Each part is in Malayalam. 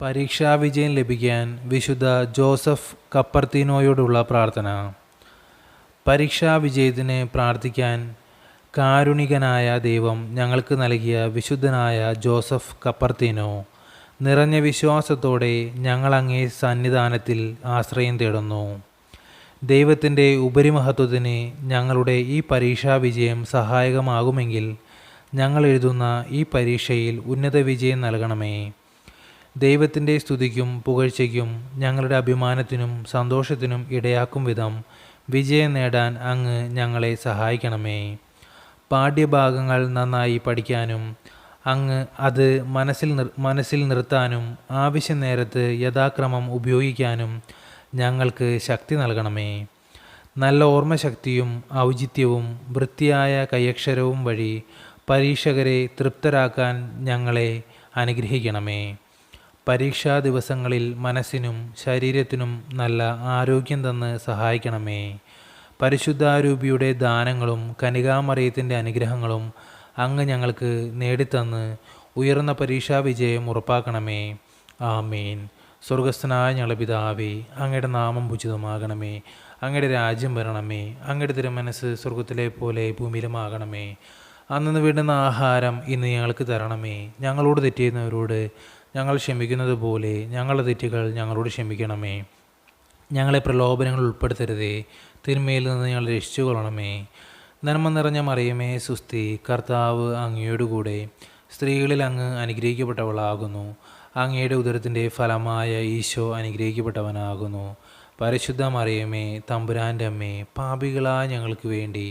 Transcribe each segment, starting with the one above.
പരീക്ഷാവിജയം ലഭിക്കാൻ വിശുദ്ധ ജോസഫ് കപ്പർത്തീനോയോടുള്ള പ്രാർത്ഥന. പരീക്ഷാവിജയത്തിന് പ്രാർത്ഥിക്കാൻ കാരുണികനായ ദൈവം ഞങ്ങൾക്ക് നൽകിയ വിശുദ്ധനായ ജോസഫ് കപ്പർത്തീനോ, നിറഞ്ഞ വിശ്വാസത്തോടെ ഞങ്ങൾ അങ്ങേ സന്നിധാനത്തിൽ ആശ്രയം തേടുന്നു. ദൈവത്തിൻ്റെ ഉപരിമഹത്വത്തിന് ഞങ്ങളുടെ ഈ പരീക്ഷാവിജയം സഹായകമാകുമെങ്കിൽ ഞങ്ങൾ എഴുതുന്ന ഈ പരീക്ഷയിൽ ഉന്നത വിജയം നൽകണമേ. ദൈവത്തിൻ്റെ സ്തുതിക്കും പുകഴ്ചയ്ക്കും ഞങ്ങളുടെ അഭിമാനത്തിനും സന്തോഷത്തിനും ഇടയാക്കും വിധം വിജയം നേടാൻ അങ്ങ് ഞങ്ങളെ സഹായിക്കണമേ. പാഠ്യഭാഗങ്ങൾ നന്നായി പഠിക്കാനും അങ്ങ് അത് മനസ്സിൽ നിർത്താനും ആവശ്യ നേരത്ത് യഥാക്രമം ഉപയോഗിക്കാനും ഞങ്ങൾക്ക് ശക്തി നൽകണമേ. നല്ല ഓർമ്മശക്തിയും ഔചിത്യവും വൃത്തിയായ കൈയക്ഷരവും വഴി പരീക്ഷകരെ തൃപ്തരാക്കാൻ ഞങ്ങളെ അനുഗ്രഹിക്കണമേ. പരീക്ഷാ ദിവസങ്ങളിൽ മനസ്സിനും ശരീരത്തിനും നല്ല ആരോഗ്യം തന്ന് സഹായിക്കണമേ. പരിശുദ്ധാരൂപിയുടെ ദാനങ്ങളും കനികാമറിയത്തിൻ്റെ അനുഗ്രഹങ്ങളും അങ്ങ് ഞങ്ങൾക്ക് നേടിത്തന്ന് ഉയർന്ന പരീക്ഷാ വിജയം ഉറപ്പാക്കണമേ. ആമേൻ. സ്വർഗസ്ഥനായ ഞങ്ങളുടെ പിതാവേ, അങ്ങയുടെ നാമം പൂജിതമാകണമേ. അങ്ങയുടെ രാജ്യം വരണമേ. അങ്ങയുടെ തിരുമനസ്സ് സ്വർഗത്തിലെ പോലെ ഭൂമിയിലുമാകണമേ. അന്നു വേണ്ടുന്ന ആഹാരം ഇന്ന് ഞങ്ങൾക്ക് തരണമേ. ഞങ്ങളോട് തെറ്റിയുന്നവരോട് ഞങ്ങൾ ക്ഷമിക്കുന്നത് പോലെ ഞങ്ങളുടെ തെറ്റുകൾ ഞങ്ങളോട് ക്ഷമിക്കണമേ. ഞങ്ങളെ പ്രലോഭനങ്ങൾ ഉൾപ്പെടുത്തരുതേ, തിന്മയിൽ നിന്ന് ഞങ്ങൾ രക്ഷിച്ചുകൊള്ളണമേ. നന്മ നിറഞ്ഞ മറിയമേ സുസ്തി, കർത്താവ് അങ്ങയോടുകൂടെ സ്ത്രീകളിൽ അങ്ങ് അനുഗ്രഹിക്കപ്പെട്ടവളാകുന്നു. അങ്ങയുടെ ഉദരത്തിൻ്റെ ഫലമായ ഈശോ അനുഗ്രഹിക്കപ്പെട്ടവനാകുന്നു. പരിശുദ്ധ മറിയമേ തമ്പുരാൻ്റെ അമ്മേ, പാപികളായ ഞങ്ങൾക്ക് വേണ്ടി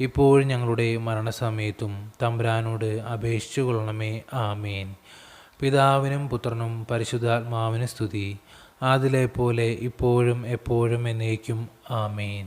ഇപ്പോഴും ഞങ്ങളുടെ മരണസമയത്തും തമ്പുരാനോട് അപേക്ഷിച്ചു കൊള്ളണമേ. ആമേൻ. പിതാവിനും പുത്രനും പരിശുദ്ധാത്മാവിനും സ്തുതി, ആദിലെ പോലെ ഇപ്പോഴും എപ്പോഴും എന്നേക്കും. ആമേൻ.